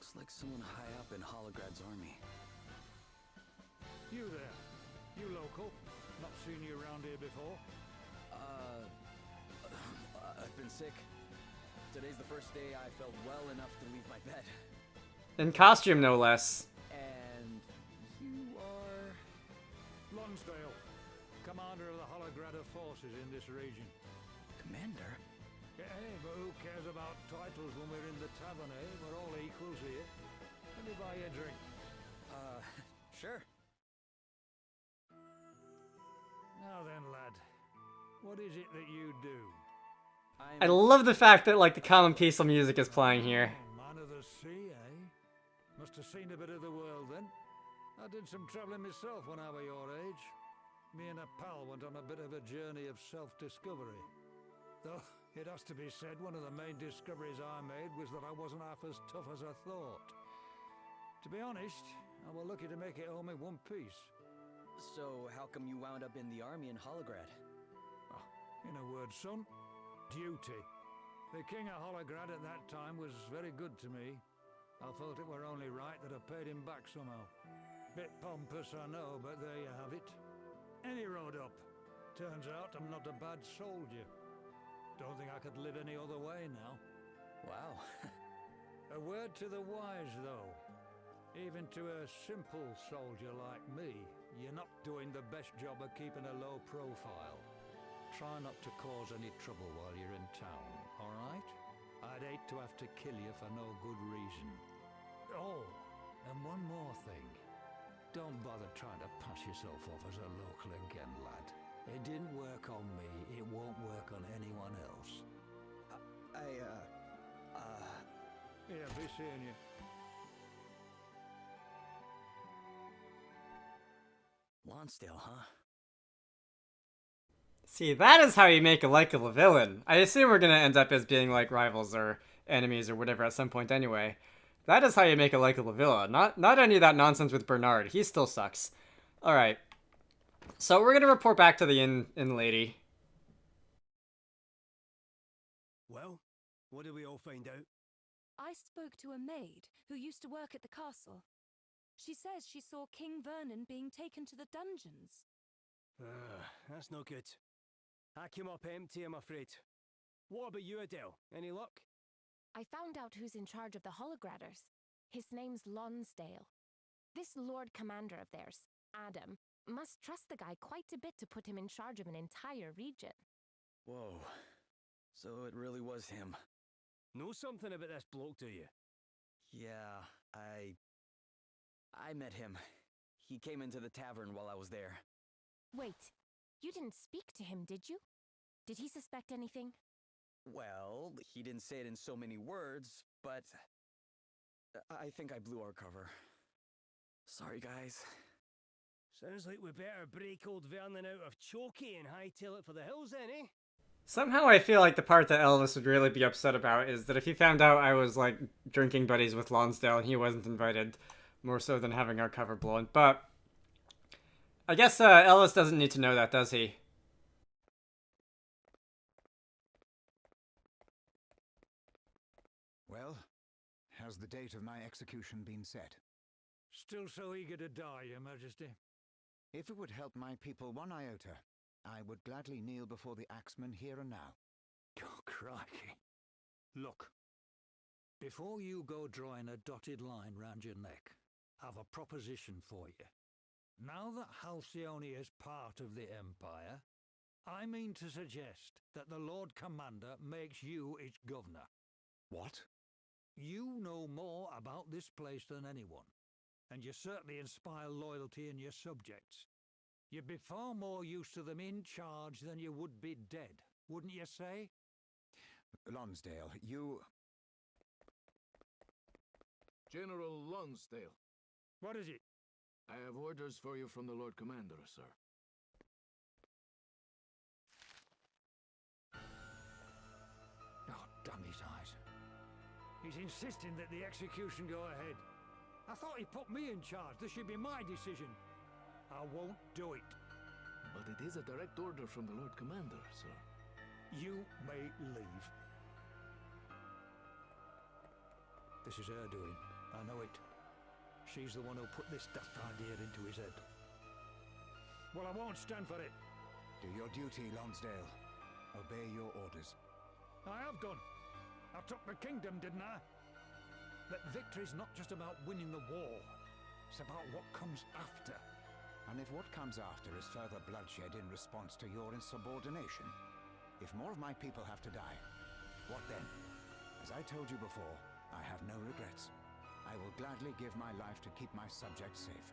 Looks like someone high up in Holograd's army. You there? You local? Not seen you around here before? I've been sick. Today's the first day I felt well enough to leave my bed. In costume, no less. And you are... Lonsdale, commander of the Holograd forces in this region. Commander? Yeah, but who cares about titles when we're in the tavern, eh? We're all equals here. Let me buy you a drink. Sure. Now then, lad. What is it that you do? I love the fact that, like, the common piece of music is playing here. Oh, man of the sea, eh? Must have seen a bit of the world then. I did some travelling myself when I was your age. Me and a pal went on a bit of a journey of self-discovery. Though, it has to be said, one of the main discoveries I made was that I wasn't half as tough as I thought. To be honest, I was lucky to make it home in one piece. So, how come you wound up in the army in Holograd? Oh, in a word, son, duty. The king of Holograd at that time was very good to me. I felt it were only right that I paid him back somehow. Bit pompous, I know, but there you have it. And he rode up. Turns out I'm not a bad soldier. Don't think I could live any other way now. Wow. A word to the wise, though. Even to a simple soldier like me, you're not doing the best job of keeping a low profile. Try not to cause any trouble while you're in town, all right? I'd hate to have to kill you for no good reason. Oh, and one more thing. Don't bother trying to pass yourself off as a local again, lad. It didn't work on me, it won't work on anyone else. Yeah, be seeing you. Lonsdale, huh? See, that is how you make a likable villain. I assume we're gonna end up as being, like, rivals or enemies or whatever at some point anyway. That is how you make a likable villain. Not any of that nonsense with Bernard. He still sucks. Alright. So we're gonna report back to the inn lady. Well, what did we all find out? I spoke to a maid who used to work at the castle. She says she saw King Vernon being taken to the dungeons. That's no good. I came up empty, I'm afraid. What about you, Adele? Any luck? I found out who's in charge of the Holograders. His name's Lonsdale. This Lord Commander of theirs, Adam, must trust the guy quite a bit to put him in charge of an entire region. Whoa. So it really was him. Know something about this bloke, do you? Yeah, I met him. He came into the tavern while I was there. Wait, you didn't speak to him, did you? Did he suspect anything? Well, he didn't say it in so many words, but I think I blew our cover. Sorry, guys. Sounds like we better break old Vernon out of Chokey and hightail it for the hills then, eh? Somehow I feel like the part that Elvis would really be upset about is that if he found out I was, like, drinking buddies with Lonsdale and he wasn't invited, more so than having our cover blown. But I guess Elvis doesn't need to know that, does he? Well, has the date of my execution been set? Still so eager to die, Your Majesty. If it would help my people one iota, I would gladly kneel before the axeman here and now. Oh, crikey. Look, before you go drawing a dotted line round your neck, I've a proposition for you. Now that Halcyone is part of the Empire, I mean to suggest that the Lord Commander makes you its governor. What? You know more about this place than anyone, and you certainly inspire loyalty in your subjects. You'd be far more use to them in charge than you would be dead, wouldn't you say? Lonsdale, you... General Lonsdale. What is it? I have orders for you from the Lord Commander, sir. Oh, damn his eyes. He's insisting that the execution go ahead. I thought he put me in charge. This should be my decision. I won't do it. But it is a direct order from the Lord Commander, sir. You may leave. This is her doing. I know it. She's the one who put this daft idea into his head. Well, I won't stand for it. Do your duty, Lonsdale. Obey your orders. I have done. I took the kingdom, didn't I? But victory's not just about winning the war. It's about what comes after. And if what comes after is further bloodshed in response to your insubordination, if more of my people have to die, what then? As I told you before, I have no regrets. I will gladly give my life to keep my subjects safe.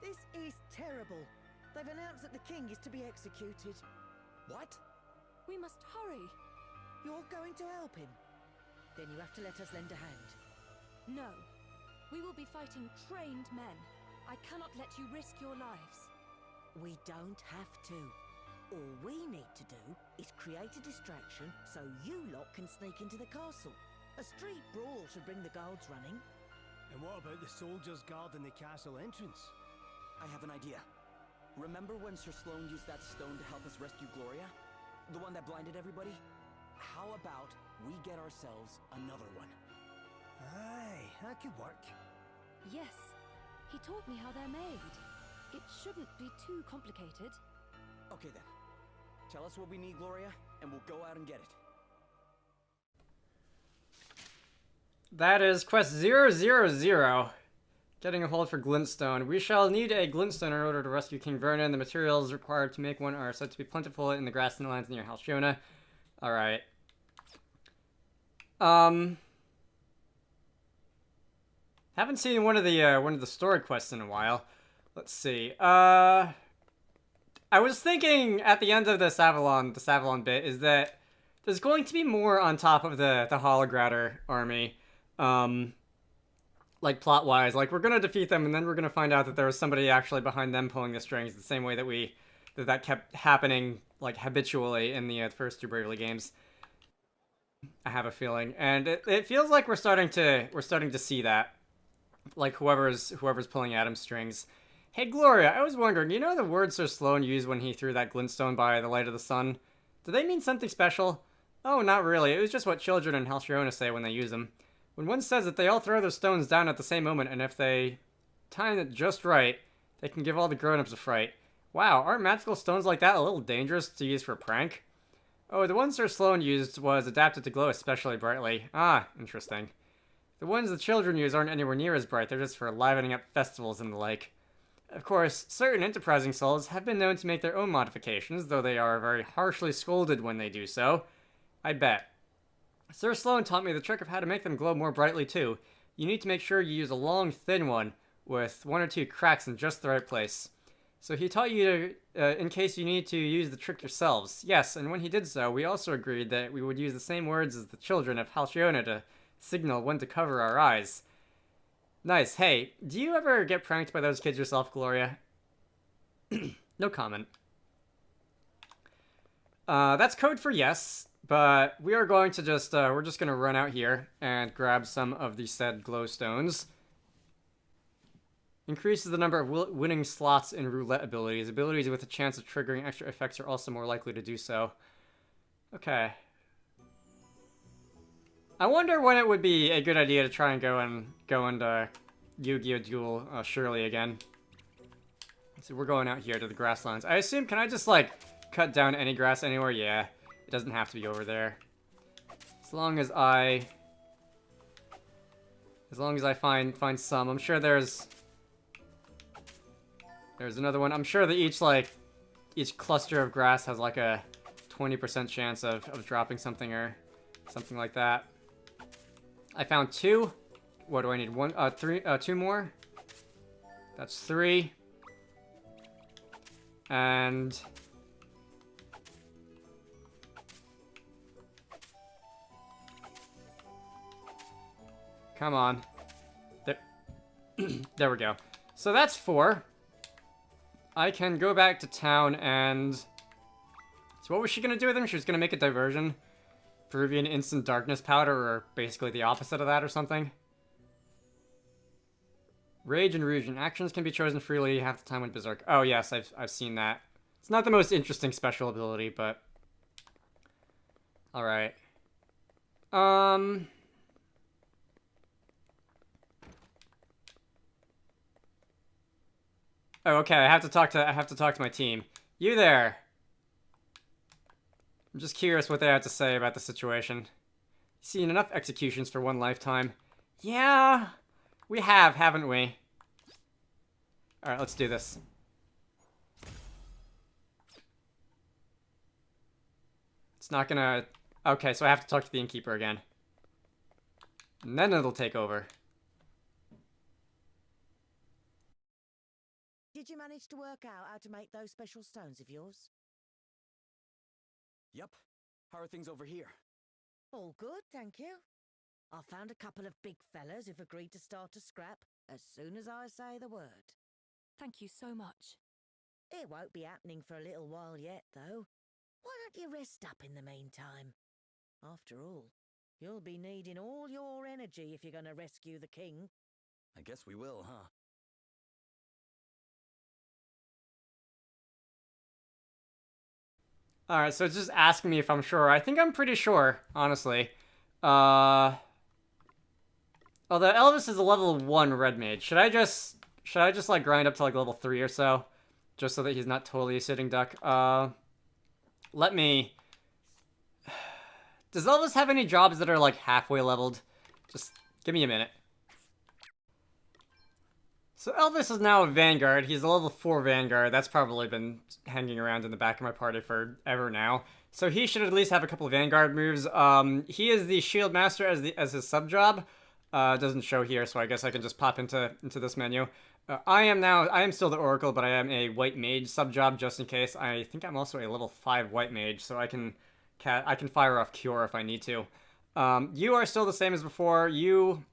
This is terrible. They've announced that the king is to be executed. What? We must hurry. You're going to help him? Then you have to let us lend a hand. No. We will be fighting trained men. I cannot let you risk your lives. We don't have to. All we need to do is create a distraction so you lot can sneak into the castle. A street brawl should bring the guards running. And what about the soldiers guarding the castle entrance? I have an idea. Remember when Sir Sloane used that stone to help us rescue Gloria? The one that blinded everybody? How about we get ourselves another one? Aye, that could work. Yes. He taught me how they're made. It shouldn't be too complicated. Okay then. Tell us what we need, Gloria, and we'll go out and get it. That is quest 000. Getting a hold for glintstone. We shall need a glintstone in order to rescue King Vernon. The materials required to make one are said to be plentiful in the grassland lands near Halcyona. Alright. Haven't seen one of the story quests in a while. Let's see. I was thinking at the end of this Avalon bit is that there's going to be more on top of the Hologratter army. Like plot-wise, like we're gonna defeat them and then we're gonna find out that there was somebody actually behind them pulling the strings, the same way that that kept happening like habitually in the first two Bravely games. I have a feeling, and it feels like we're starting to see that, like whoever's pulling Adam's strings. Hey Gloria, I was wondering, you know the words Sir Sloane used when he threw that glintstone by the light of the sun? Do they mean something special? Oh, not really. It was just what children in Halcyona say when they use them. When one says that they all throw their stones down at the same moment, and if they time it just right, they can give all the grown-ups a fright. Wow, aren't magical stones like that a little dangerous to use for a prank? Oh, the one Sir Sloane used was adapted to glow especially brightly. Ah, interesting. The ones the children use aren't anywhere near as bright, they're just for livening up festivals and the like. Of course, certain enterprising souls have been known to make their own modifications, though they are very harshly scolded when they do so. I bet. Sir Sloane taught me the trick of how to make them glow more brightly too. You need to make sure you use a long, thin one, with 1 or 2 cracks in just the right place. So he taught you to, in case you need to use the trick yourselves. Yes, and when he did so, we also agreed that we would use the same words as the children of Halcyona to signal when to cover our eyes. Nice. Hey, do you ever get pranked by those kids yourself, Gloria? No comment. That's code for yes. But we are going to just, we're just going to run out here and grab some of the said glowstones. Increases the number of winning slots in roulette abilities. Abilities with a chance of triggering extra effects are also more likely to do so. Okay. I wonder when it would be a good idea to try and go and Yu-Gi-Oh! Duel Shirley again. So we're going out here to the grasslands. I assume, can I just, like, cut down any grass anywhere? Yeah. It doesn't have to be over there. As long as I find some. I'm sure there's another one. I'm sure that each cluster of grass has like a 20% chance of dropping something or something like that. I found 2. What do I need? 2 more. That's 3. And come on. There. There we go. So that's 4. I can go back to town and... So what was she going to do with him? She was going to make a diversion. Peruvian instant darkness powder, or basically the opposite of that or something. Rage and Rouge. Actions can be chosen freely half the time when Berserk. Oh yes, I've seen that. It's not the most interesting special ability, but... Alright. Oh, okay, I have to talk to my team. You there. I'm just curious what they have to say about the situation. Seen enough executions for one lifetime. Yeah, we have, haven't we? Alright, let's do this. It's not gonna... Okay, so I have to talk to the innkeeper again. And then it'll take over. Did you manage to work out how to make those special stones of yours? Yep. How are things over here? All good, thank you. I found a couple of big fellas who've agreed to start a scrap as soon as I say the word. Thank you so much. It won't be happening for a little while yet, though. Why don't you rest up in the meantime? After all, you'll be needing all your energy if you're going to rescue the king. I guess we will, huh? Alright, so it's just asking me if I'm sure. I think I'm pretty sure, honestly. Although Elvis is a level 1 red mage. Should I just like grind up to like level 3 or so? Just so that he's not totally a sitting duck. Let me... Does Elvis have any jobs that are like halfway leveled? Just give me a minute. So Elvis is now a Vanguard. He's a level 4 Vanguard. That's probably been hanging around in the back of my party forever now. So he should at least have a couple of Vanguard moves. He is the Shield Master as his sub job. Doesn't show here, so I guess I can just pop into this menu. I am still the Oracle, but I am a White Mage sub job just in case. I think I'm also a level 5 White Mage, so I can fire off Cure if I need to. You are still the same as before. You,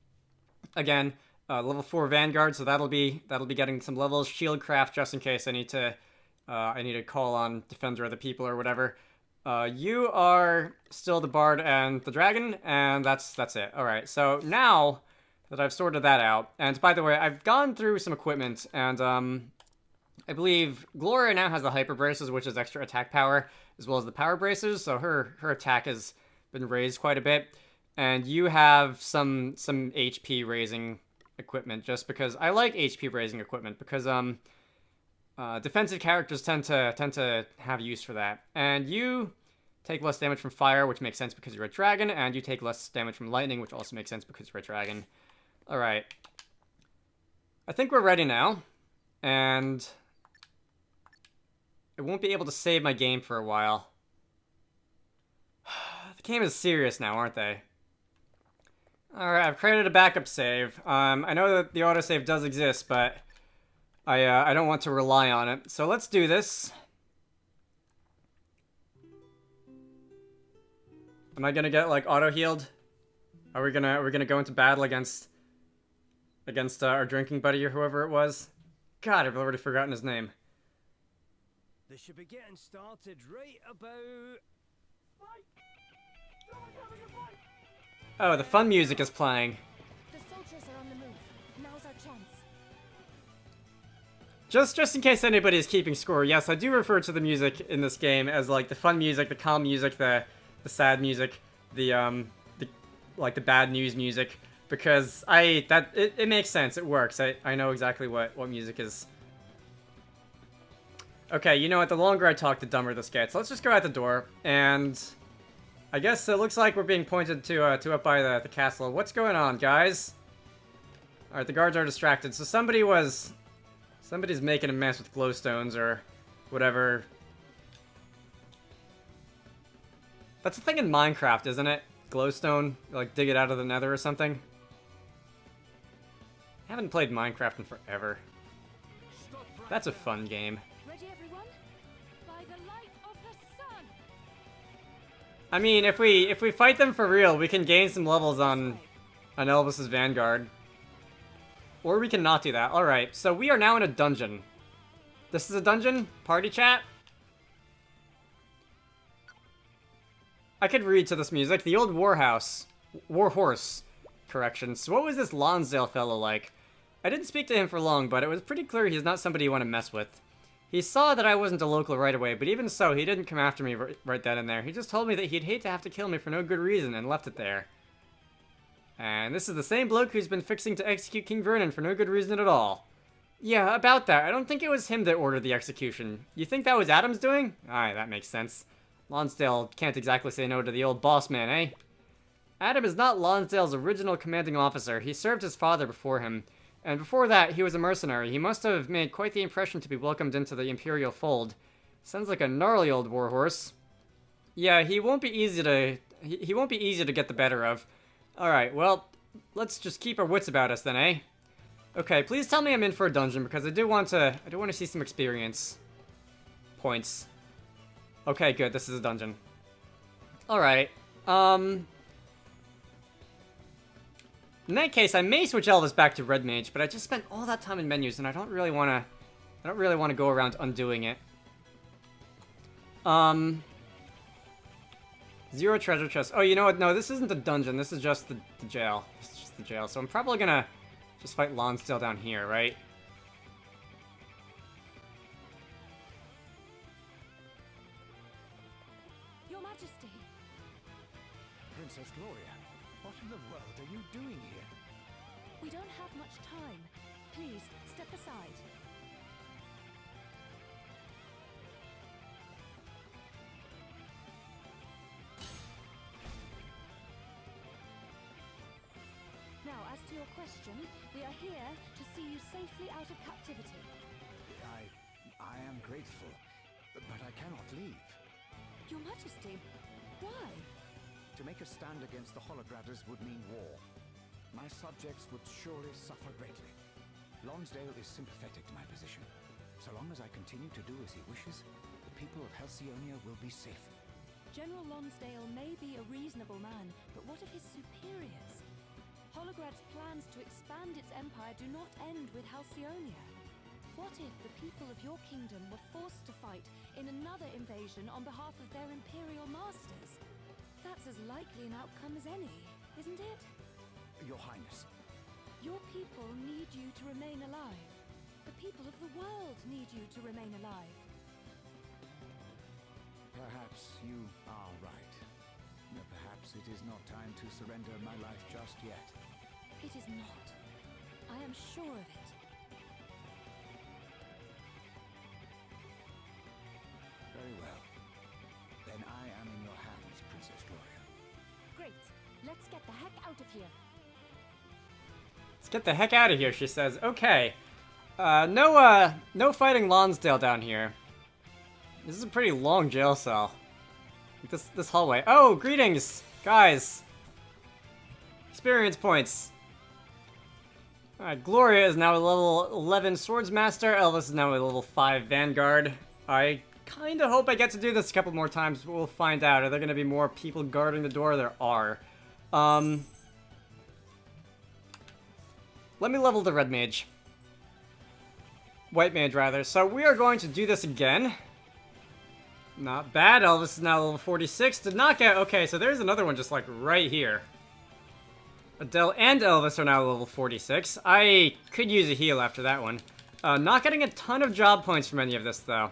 again, level 4 Vanguard, so that'll be getting some levels. Shieldcraft just in case I need to call on Defender of the People or whatever. You are still the Bard and the Dragon, and that's it. Alright, so now that I've sorted that out, and by the way, I've gone through some equipment, and I believe Gloria now has the Hyper Braces, which is extra attack power, as well as the Power Braces, so her attack has been raised quite a bit. And you have some HP raising equipment, just because I like HP raising equipment, because defensive characters tend to have use for that. And you take less damage from fire, which makes sense because you're a dragon, and you take less damage from lightning, which also makes sense because you're a dragon. Alright. I think we're ready now, and I won't be able to save my game for a while. The game is serious now, aren't they? Alright, I've created a backup save. I know that the autosave does exist, but I don't want to rely on it. So let's do this. Am I gonna get like auto-healed? Are we gonna go into battle against our drinking buddy or whoever it was? God, I've already forgotten his name. They should be getting started right about... Oh, the fun music is playing. The soldiers are on the move. Now's our chance. Just in case anybody is keeping score, yes, I do refer to the music in this game as like the fun music, the calm music, the sad music, the bad news music, because it makes sense, it works. I know exactly what music is. Okay, you know what, the longer I talk, the dumber this gets. Let's just go out the door, and I guess it looks like we're being pointed to up by the castle. What's going on, guys? Alright, the guards are distracted, so somebody's making a mess with glowstones or whatever. That's a thing in Minecraft, isn't it? Glowstone, like dig it out of the nether or something. I haven't played Minecraft in forever. That's a fun game. Ready, everyone? By the light of the sun. I mean, if we fight them for real, we can gain some levels on Elvis's Vanguard. Or we can not do that. Alright, so we are now in a dungeon. This is a dungeon? Party chat? I could read to this music. The old Warhorse, correction. So what was this Lonsdale fellow like? I didn't speak to him for long, but it was pretty clear he's not somebody you want to mess with. He saw that I wasn't a local right away, but even so, he didn't come after me right then and there. He just told me that he'd hate to have to kill me for no good reason and left it there. And this is the same bloke who's been fixing to execute King Vernon for no good reason at all. Yeah, about that. I don't think it was him that ordered the execution. You think that was Adam's doing? Aye, that makes sense. Lonsdale can't exactly say no to the old boss man, eh? Adam is not Lonsdale's original commanding officer. He served his father before him. And before that, he was a mercenary. He must have made quite the impression to be welcomed into the Imperial fold. Sounds like a gnarly old warhorse. Yeah, he won't be easy to get the better of. Alright, well, let's just keep our wits about us then, eh? Okay, please tell me I'm in for a dungeon, because I do want to see some experience points. Okay, good, this is a dungeon. Alright, in that case, I may switch Elvis back to Red Mage, but I just spent all that time in menus, and I don't really want to go around undoing it. 0 treasure chest. Oh, you know what? No, this isn't the dungeon. This is just the jail. It's just the jail. So I'm probably gonna just fight Lonsdale down here, right? Your Majesty. Princess Gloria, what in the world are you doing here? We don't have much time. Please, step aside. Now, as to your question, we are here to see you safely out of captivity. I am grateful, but I cannot leave. Your Majesty, why? To make a stand against the Holograders would mean war. My subjects would surely suffer greatly. Lonsdale is sympathetic to my position. So long as I continue to do as he wishes, the people of Halcyonia will be safe. General Lonsdale may be a reasonable man, but what of his superiors? Holograd's plans to expand its empire do not end with Halcyonia. What if the people of your kingdom were forced to fight in another invasion on behalf of their imperial masters? That's as likely an outcome as any, isn't it? Your Highness. Your people need you to remain alive. The people of the world need you to remain alive. Perhaps you are right. Perhaps it is not time to surrender my life just yet. It is not. I am sure of it. Very well. Then I am in your hands, Princess Gloria. Great. Let's get the heck out of here. Let's get the heck out of here, she says. Okay. No fighting Lonsdale down here. This is a pretty long jail cell. This hallway. Oh, greetings, guys. Experience points. Alright, Gloria is now a level 11 Swordsmaster. Elvis is now a level 5 Vanguard. I kinda hope I get to do this a couple more times, but we'll find out. Are there gonna be more people guarding the door? There are. Let me level the Red Mage. White Mage, rather. So we are going to do this again. Not bad. Elvis is now level 46. Did not get... Okay, so there's another one just like right here. Adele and Elvis are now level 46. I could use a heal after that one. Not getting a ton of job points from any of this, though.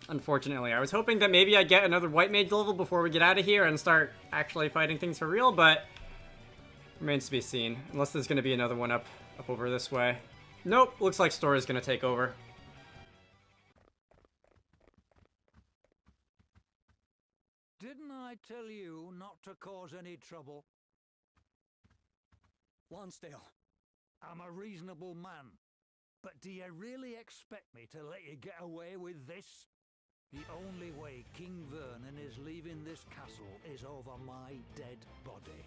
Unfortunately. I was hoping that maybe I'd get another White Mage level before we get out of here and start actually fighting things for real, but... remains to be seen. Unless there's going to be another one up over this way. Nope, looks like Story's going to take over. Didn't I tell you not to cause any trouble? Lonsdale. I'm a reasonable man. But do you really expect me to let you get away with this? The only way King Vernon is leaving this castle is over my dead body.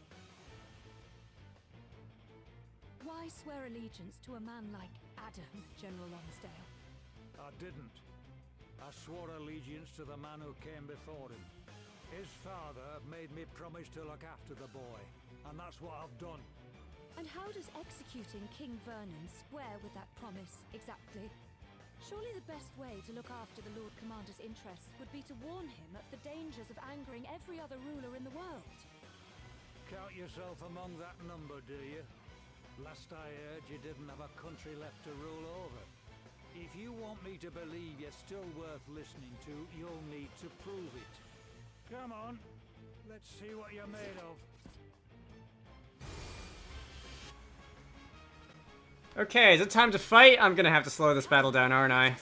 Why swear allegiance to a man like Adam, General Lonsdale? I didn't. I swore allegiance to the man who came before him. His father made me promise to look after the boy, and that's what I've done. And how does executing King Vernon square with that promise, exactly? Surely the best way to look after the Lord Commander's interests would be to warn him of the dangers of angering every other ruler in the world. Count yourself among that number, do you? Last I heard, you didn't have a country left to rule over. If you want me to believe you're still worth listening to, you'll need to prove it. Come on, let's see what you're made of. Okay, is it time to fight? I'm gonna have to slow this battle down, aren't I? I'm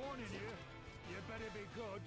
warning you, you better be good.